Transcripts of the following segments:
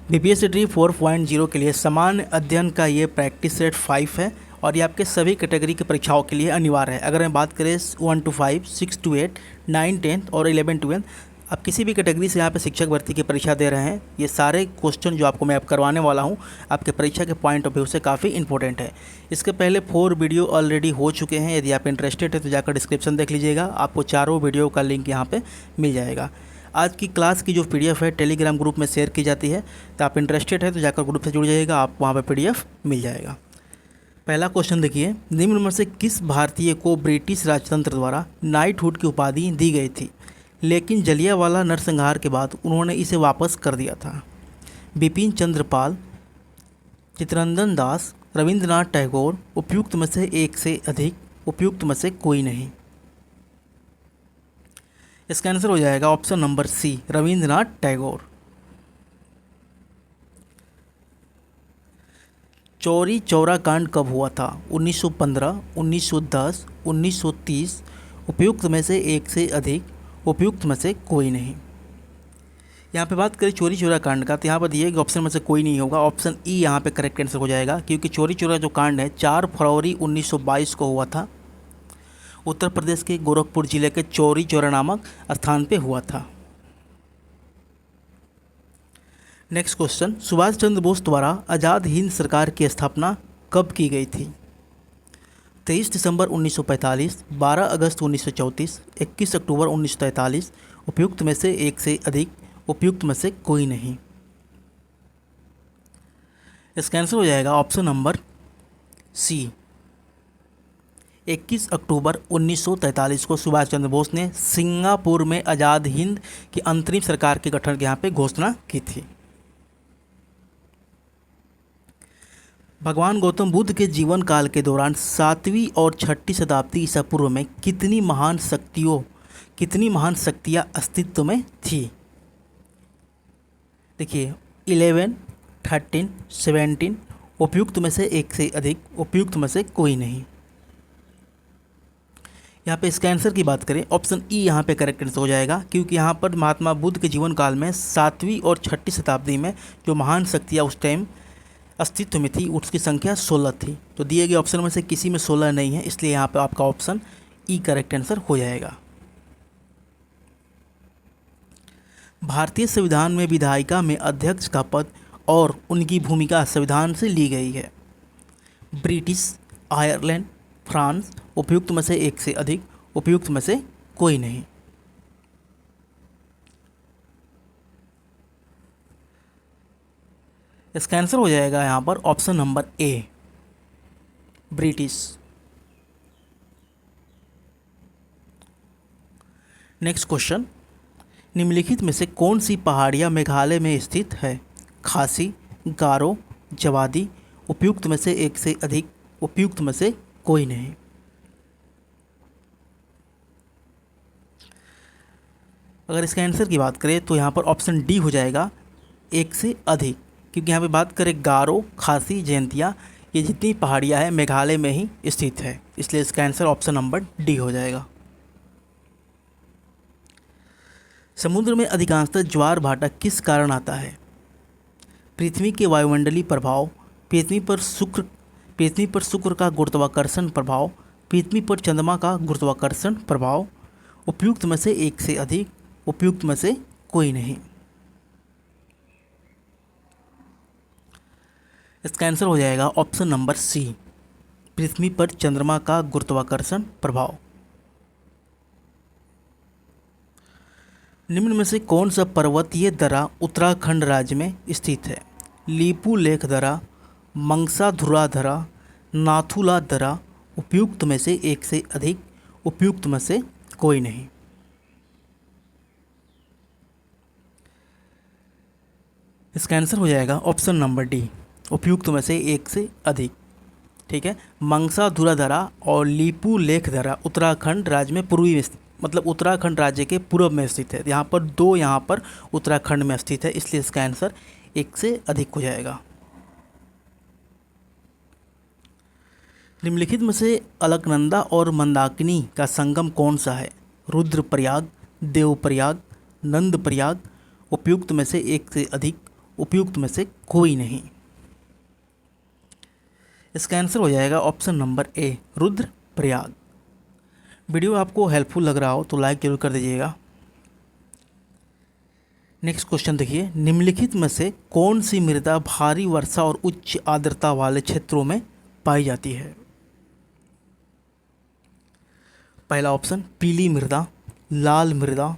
BPSC tree 4.0 के लिए सामान्य अध्ययन का ये प्रैक्टिस सेट 5 है और ये आपके सभी कैटेगरी की परीक्षाओं के लिए अनिवार्य है। अगर मैं बात करें 1 to 5, 6 to 8, 9, 10 और 11, 12, आप किसी भी कैटेगरी से यहाँ पे शिक्षक भर्ती की परीक्षा दे रहे हैं, ये सारे क्वेश्चन जो आपको मैं अब करवाने वाला हूँ आपके परीक्षा के पॉइंट ऑफ व्यू से काफ़ी इंपॉर्टेंट है। इसके पहले 4 वीडियो ऑलरेडी हो चुके हैं। यदि आप इंटरेस्टेड है तो जाकर डिस्क्रिप्शन देख लीजिएगा, आपको चारों वीडियो का लिंक यहाँ पर मिल जाएगा। आज की क्लास की जो पीडीएफ है टेलीग्राम ग्रुप में शेयर की जाती है, तो आप इंटरेस्टेड है तो जाकर ग्रुप से जुड़ जाइएगा, आप वहाँ पर पीडीएफ मिल जाएगा। पहला क्वेश्चन देखिए, निम्न में से किस भारतीय को ब्रिटिश राजतंत्र द्वारा नाइटहुड की उपाधि दी गई थी, लेकिन जलियांवाला नरसंहार के बाद उन्होंने इसे वापस कर दिया था? बिपिन चंद्र पाल, चित्तरंजन दास, रविंद्रनाथ टैगोर, उपयुक्त में से एक से अधिक, उपयुक्त में से कोई नहीं। इसका आंसर हो जाएगा option number C, Rabindranath Tagore. Chauri Chaura कांड कब हुआ था? 1915, 1910, 1930, उपयुक्त में से एक से अधिक, उपयुक्त में से कोई नहीं। यहाँ पे बात करें चौरी चौरा कांड का, तो यहाँ पर दिए गए ऑप्शन में से कोई नहीं होगा, ऑप्शन ई यहाँ पे करेक्ट आंसर हो जाएगा, क्योंकि चौरी चौरा जो कांड है 4 फरवरी 1922 को हुआ था। उत्तर प्रदेश के गोरखपुर जिले के चौरी चौरा नामक स्थान पे हुआ था। नेक्स्ट क्वेश्चन, सुभाष चंद्र बोस द्वारा आज़ाद हिंद सरकार की स्थापना कब की गई थी? 23 दिसंबर 1945, 12 अगस्त 1934, 21 अक्टूबर 1943, उपयुक्त में से एक से अधिक, उपयुक्त में से कोई नहीं। इसका आंसर हो जाएगा ऑप्शन नंबर सी, 21 अक्टूबर 1943 को सुभाष चंद्र बोस ने सिंगापुर में आज़ाद हिंद की अंतरिम सरकार के गठन के यहाँ पे घोषणा की थी। भगवान गौतम बुद्ध के जीवन काल के दौरान 7वीं और 6ठी शताब्दी ईसा पूर्व में कितनी महान शक्तियाँ अस्तित्व में थी? देखिए 11, 13, 17, उपयुक्त में से एक से अधिक, उपयुक्त में से कोई नहीं। यहाँ पे इसका आंसर की बात करें, ऑप्शन ई यहाँ पे करेक्ट आंसर हो जाएगा, क्योंकि यहाँ पर महात्मा बुद्ध के जीवन काल में 7वीं और 6ठी शताब्दी में जो महान शक्तियाँ उस टाइम अस्तित्व में थी उसकी संख्या 16 थी। तो दिए गए ऑप्शन में से किसी में 16 नहीं है, इसलिए यहाँ पे आपका ऑप्शन ई करेक्ट आंसर हो जाएगा। भारतीय संविधान में विधायिका में अध्यक्ष का पद और उनकी भूमिका संविधान से ली गई है? ब्रिटिश, आयरलैंड, फ्रांस, उपयुक्त में से एक से अधिक, उपयुक्त में से कोई नहीं। इसका आंसर हो जाएगा यहाँ पर ऑप्शन नंबर ए, ब्रिटिश। नेक्स्ट क्वेश्चन, निम्नलिखित में से कौन सी पहाड़ियाँ मेघालय में स्थित है? खासी, गारो, जवादी, उपयुक्त में से एक से अधिक, उपयुक्त में से कोई नहीं। अगर इसका आंसर की बात करें तो यहाँ पर ऑप्शन डी हो जाएगा, एक से अधिक, क्योंकि यहाँ पे बात करें गारो, खासी, जयंतिया, ये जितनी पहाड़ियाँ हैं मेघालय में ही स्थित है, इसलिए इसका आंसर ऑप्शन नंबर डी हो जाएगा। समुद्र में अधिकांशतः ज्वार भाटा किस कारण आता है? पृथ्वी के वायुमंडलीय प्रभाव, पृथ्वी पर शुक्र का गुरुत्वाकर्षण प्रभाव, पृथ्वी पर चंद्रमा का गुरुत्वाकर्षण प्रभाव, उपयुक्त में से एक से अधिक, उपयुक्त में से कोई नहीं। इसका आंसर हो जाएगा ऑप्शन नंबर सी, पृथ्वी पर चंद्रमा का गुरुत्वाकर्षण प्रभाव। निम्न में से कौन सा पर्वतीय दर्रा उत्तराखंड राज्य में स्थित है? लीपू लेख दर्रा, मंगसाधुरा दर्रा, नाथुला दर्रा, उपयुक्त में से एक से अधिक, उपयुक्त में से कोई नहीं। इसका आंसर हो जाएगा ऑप्शन नंबर डी, उपयुक्त में से एक से अधिक। ठीक है, मंगसाधुरा दर्रा और लीपू लेख दर्रा उत्तराखंड राज्य में पूर्वी में मतलब उत्तराखंड राज्य के पूर्व में स्थित है। यहाँ पर दो यहाँ पर उत्तराखंड में स्थित है, इसलिए इसका आंसर एक से अधिक हो जाएगा। निम्नलिखित में से अलकनंदा और मंदाकिनी का संगम कौन सा है? रुद्रप्रयाग, देवप्रयाग, नंदप्रयाग, उपयुक्त में से एक से अधिक, उपयुक्त में से कोई नहीं। इसका आंसर हो जाएगा ऑप्शन नंबर ए, रुद्रप्रयाग। वीडियो आपको हेल्पफुल लग रहा हो तो लाइक जरूर कर दीजिएगा। नेक्स्ट क्वेश्चन देखिए, निम्नलिखित में से कौन सी मृदा भारी वर्षा और उच्च आर्द्रता वाले क्षेत्रों में पाई जाती है? पहला ऑप्शन पीली मृदा, लाल मृदा,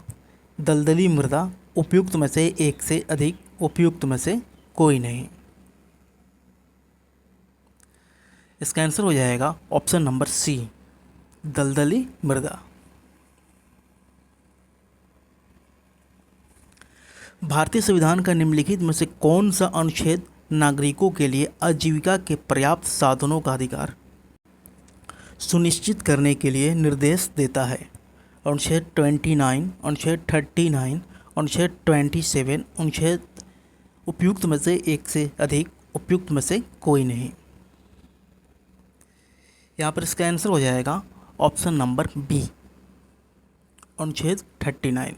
दलदली मृदा, उपयुक्त में से एक से अधिक, उपयुक्त में से कोई नहीं। इसका आंसर हो जाएगा ऑप्शन नंबर सी, दलदली मृदा। भारतीय संविधान का निम्नलिखित में से कौन सा अनुच्छेद नागरिकों के लिए आजीविका के पर्याप्त साधनों का अधिकार सुनिश्चित करने के लिए निर्देश देता है? अनुच्छेद 29, अनुच्छेद 39, अनुच्छेद 27, अनुच्छेद उपयुक्त में से एक से अधिक, उपयुक्त में से कोई नहीं। यहाँ पर इसका आंसर हो जाएगा ऑप्शन नंबर बी, अनुच्छेद 39।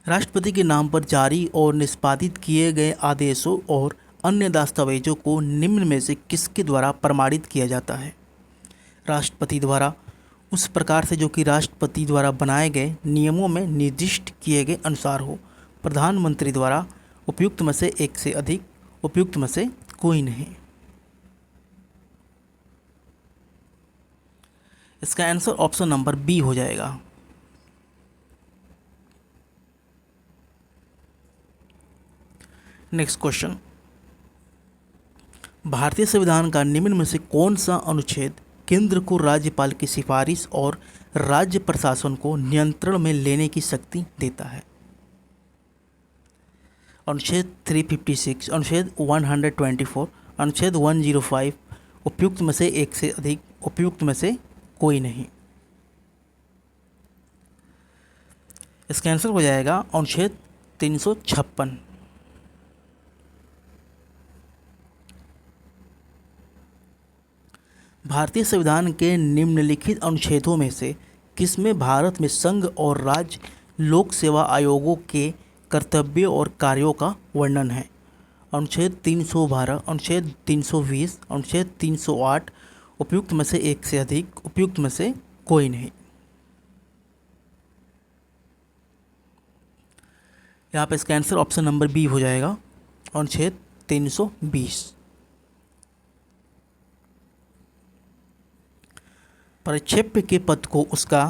राष्ट्रपति के नाम पर जारी और निष्पादित किए गए आदेशों और अन्य दस्तावेजों को निम्न में से किसके द्वारा प्रमाणित किया जाता है? राष्ट्रपति द्वारा, उस प्रकार से जो कि राष्ट्रपति द्वारा बनाए गए नियमों में निर्दिष्ट किए गए अनुसार हो, प्रधानमंत्री द्वारा, उपयुक्त में से एक से अधिक, उपयुक्त में से कोई नहीं। इसका आंसर ऑप्शन नंबर बी हो जाएगा। नेक्स्ट क्वेश्चन, भारतीय संविधान का निम्न में से कौन सा अनुच्छेद केंद्र को राज्यपाल की सिफारिश और राज्य प्रशासन को नियंत्रण में लेने की शक्ति देता है? अनुच्छेद 356, अनुच्छेद 124, अनुच्छेद 105, उपयुक्त में से एक से अधिक, उपयुक्त में से कोई नहीं। इसका आंसर हो जाएगा अनुच्छेद 356। भारतीय संविधान के निम्नलिखित अनुच्छेदों में से किसमें भारत में संघ और राज्य लोक सेवा आयोगों के कर्तव्यों और कार्यों का वर्णन है? अनुच्छेद 312, अनुच्छेद 320, अनुच्छेद 308, उपयुक्त में से एक से अधिक, उपयुक्त में से कोई नहीं। यहाँ पे इसका आंसर ऑप्शन नंबर बी हो जाएगा, अनुच्छेद 320। प्रक्षेप्य के पथ को उसका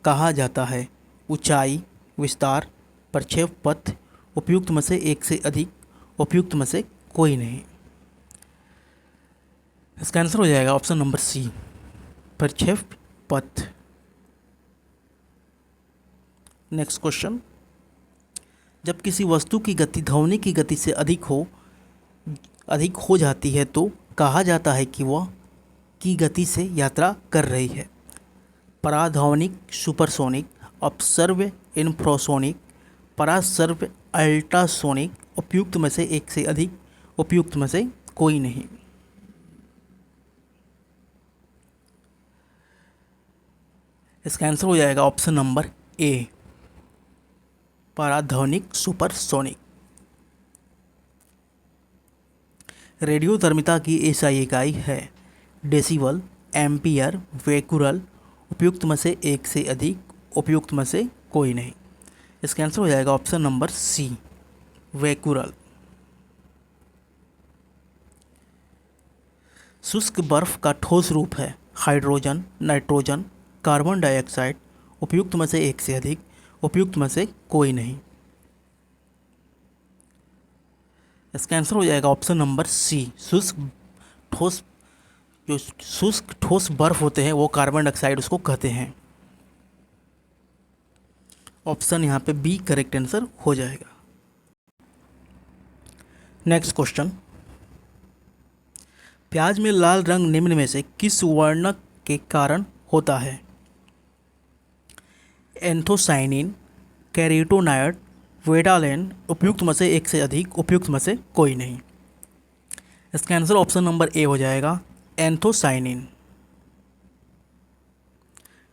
कहा जाता है? ऊंचाई, विस्तार, प्रक्षेप पथ, उपयुक्त में से एक से अधिक, उपयुक्त में से कोई नहीं। इसका आंसर हो जाएगा ऑप्शन नंबर सी, प्रक्षेप पथ। नेक्स्ट क्वेश्चन, जब किसी वस्तु की गति ध्वनि की गति से अधिक हो जाती है तो कहा जाता है कि वह की गति से यात्रा कर रही है? पराध्वनिक, सुपरसोनिक, अपसर्व इंफ्रासोनिक, परासर्व अल्ट्रासोनिक, उपयुक्त में से एक से अधिक, उपयुक्त में से कोई नहीं। इसका आंसर हो जाएगा ऑप्शन नंबर ए, पराध्वनिक सुपरसोनिक। रेडियोधर्मिता की एसआई इकाई है? डेसिबल, एम्पियर, वेकुरल, उपयुक्त में से एक से अधिक, उपयुक्त में से कोई नहीं। इसका आंसर हो जाएगा ऑप्शन नंबर सी, वेकुरल। शुष्क बर्फ का ठोस रूप है? हाइड्रोजन, नाइट्रोजन, कार्बन डाइऑक्साइड, उपयुक्त में से एक से अधिक, उपयुक्त में से कोई नहीं। इसका आंसर हो जाएगा ऑप्शन नंबर सी, शुष्क ठोस। जो शुष्क ठोस बर्फ होते हैं वो कार्बन डाइऑक्साइड उसको कहते हैं। ऑप्शन यहाँ पे बी करेक्ट आंसर हो जाएगा। नेक्स्ट क्वेश्चन, प्याज में लाल रंग निम्न में से किस वर्णक के कारण होता है? एंथोसाइनिन, कैरोटीनॉयड, वेडालेन, उपयुक्त में से एक से अधिक, उपयुक्त में से कोई नहीं। इसका आंसर ऑप्शन नंबर ए हो जाएगा, एंथोसाइनिन।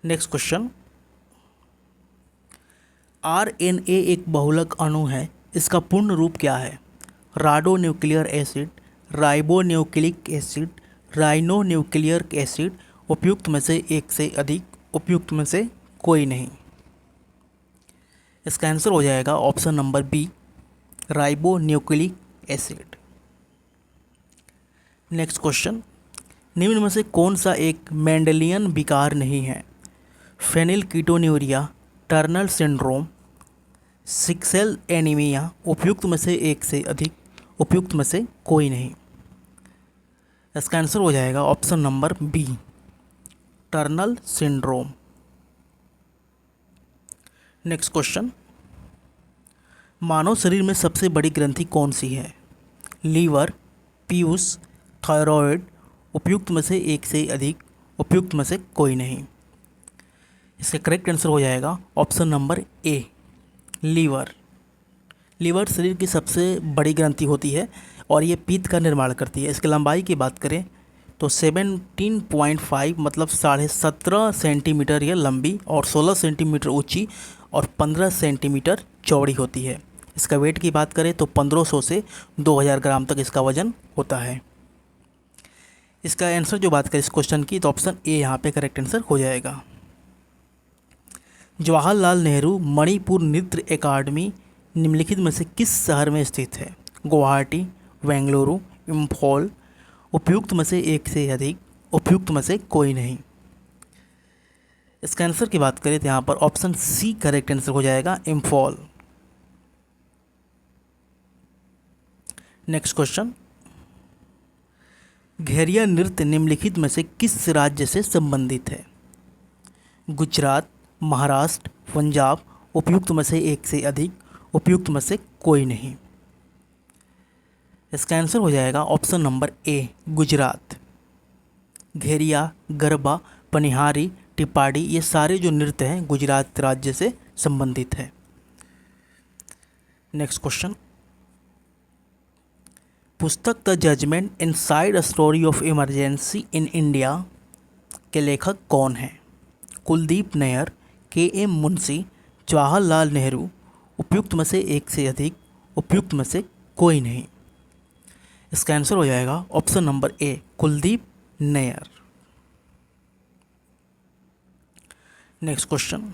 नेक्स्ट क्वेश्चन, RNA एक बहुलक अणु है, इसका पूर्ण रूप क्या है? Rado nuclear acid, ribo nucleic acid, rhino nuclear acid, उपयुक्त में से एक से अधिक, उपयुक्त में से कोई नहीं। इसका आंसर हो जाएगा option number B, ribonucleic acid. Next question, निम्न में से कौन सा एक मेंडेलियन विकार नहीं है? फेनिलकीटोन्यूरिया, टर्नर सिंड्रोम, सिकल एनीमिया, उपयुक्त में से एक से अधिक, उपयुक्त में से कोई नहीं। इसका आंसर हो जाएगा option number B, Turner syndrome. Next question, मानव शरीर में सबसे बड़ी ग्रंथि कौन सी है? लीवर, पीयूष, थायराइड, उपयुक्त में से एक से अधिक, उपयुक्त में से कोई नहीं। इसका करेक्ट आंसर हो जाएगा option number A, liver. Liver शरीर की सबसे बड़ी ग्रंथि होती है और ये पित्त का निर्माण करती है। इसकी लंबाई की बात करें तो 17.5 मतलब 17.5 सेंटीमीटर यह लंबी और 16 सेंटीमीटर ऊंची और 15 सेंटीमीटर चौड़ी होती है। इसका वेट की बात करें तो 1500 से 2000 ग्राम तक इसका वजन होता है। इसका आंसर जो बात करें इस क्वेश्चन की तो ऑप्शन ए यहाँ पे करेक्ट आंसर हो जाएगा। जवाहरलाल नेहरू मणिपुर नृत्य अकादमी निम्नलिखित में से किस शहर में स्थित है? गुवाहाटी, बेंगलुरु, इम्फॉल, उपयुक्त में से एक से अधिक, उपयुक्त में से कोई नहीं। इसका आंसर की बात करें तो यहाँ पर ऑप्शन सी करेक्ट आंसर हो जाएगा, इम्फॉल। नेक्स्ट क्वेश्चन, घेरिया नृत्य निम्नलिखित में से किस राज्य से संबंधित है? गुजरात, महाराष्ट्र, पंजाब, उपयुक्त में से एक से अधिक, उपयुक्त में से कोई नहीं। इसका आंसर हो जाएगा option number A, Gujarat. Gheriya, Garba, Panihari, Tipadi ये सारे जो नृत्य हैं गुजरात राज्य से संबंधित है। नेक्स्ट क्वेश्चन, पुस्तक the judgment inside a story of emergency in India के लेखक कौन हैं? कुलदीप नैयर, के.एम. मुंशी, जवाहरलाल नेहरू, उपयुक्त में से एक से अधिक, उपयुक्त में से कोई नहीं। इसका आंसर हो जाएगा option number A, Kuldip Nayar. Next question,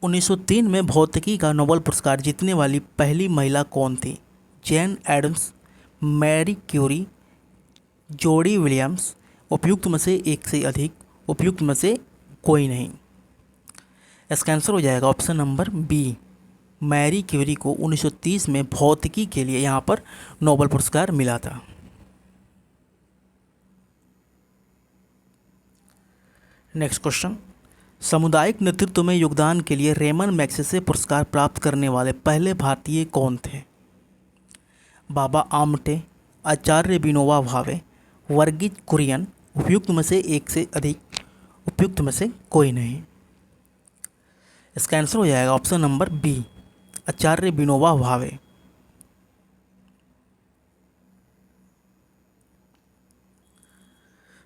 1903 में भौतिकी का नोबेल पुरस्कार जीतने वाली पहली महिला कौन थी? जैन एडम्स, मैरी क्यूरी, जोडी विलियम्स, उपयुक्त में से एक से अधिक, उपयुक्त में से कोई नहीं। इसका आंसर हो जाएगा option number B, Marie Curie को 1930 में भौतिकी के लिए यहाँ पर नोबेल पुरस्कार मिला था। नेक्स्ट क्वेश्चन, सामुदायिक नेतृत्व में योगदान के लिए रेमन मैग्सेसे पुरस्कार प्राप्त करने वाले पहले भारतीय कौन थे? बाबा आमटे, आचार्य विनोबा भावे, वर्गीज कुरियन, उपयुक्त में से एक से अधिक, उपयुक्त में से कोई नहीं। इसका आंसर हो जाएगा ऑप्शन नंबर बी, आचार्य विनोबा भावे।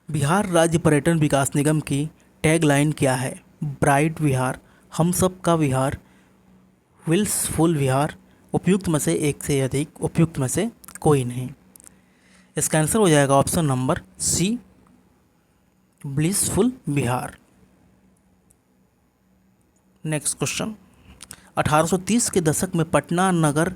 बिहार राज्य पर्यटन विकास निगम की टैगलाइन क्या है? ब्राइट विहार, हम सब का विहार, विल्सफुल विहार, उपयुक्त में से एक से अधिक, उपयुक्त में से कोई नहीं। इसका आंसर हो जाएगा ऑप्शन नंबर सी, ब्लिसफुल विहार। नेक्स्ट क्वेश्चन, 1830 के दशक में पटना नगर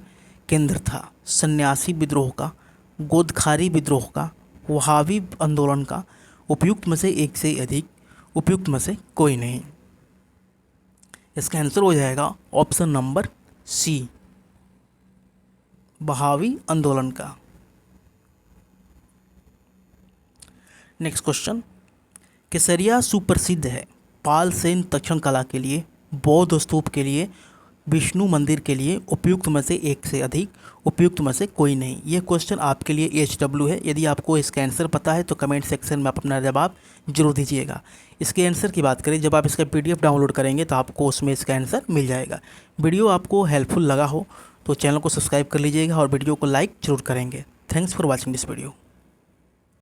केंद्र था सन्यासी विद्रोह का, गोदखारी विद्रोह का, वहाबी आंदोलन का, उपयुक्त में से एक से अधिक, उपयुक्त में से कोई नहीं। इसका आंसर हो जाएगा ऑप्शन नंबर सी, वहाबी आंदोलन का। नेक्स्ट क्वेश्चन, केसरिया सुप्रसिद्ध है पाल सेन तक्षण कला के लिए, बौद्ध स्तूप के लिए, विष्णु मंदिर के लिए, उपयुक्त में से एक से अधिक, उपयुक्त में से कोई नहीं। ये क्वेश्चन आपके लिए HW है। यदि आपको इसका आंसर पता है तो कमेंट सेक्शन में आप अपना जवाब जरूर दीजिएगा। इसके आंसर की बात करें, जब आप इसका PDF डाउनलोड करेंगे तो आपको उसमें इसका आंसर मिल जाएगा। वीडियो आपको हेल्पफुल लगा हो तो चैनल को सब्सक्राइब कर लीजिएगा और वीडियो को लाइक जरूर करेंगे। Thanks for watching this video.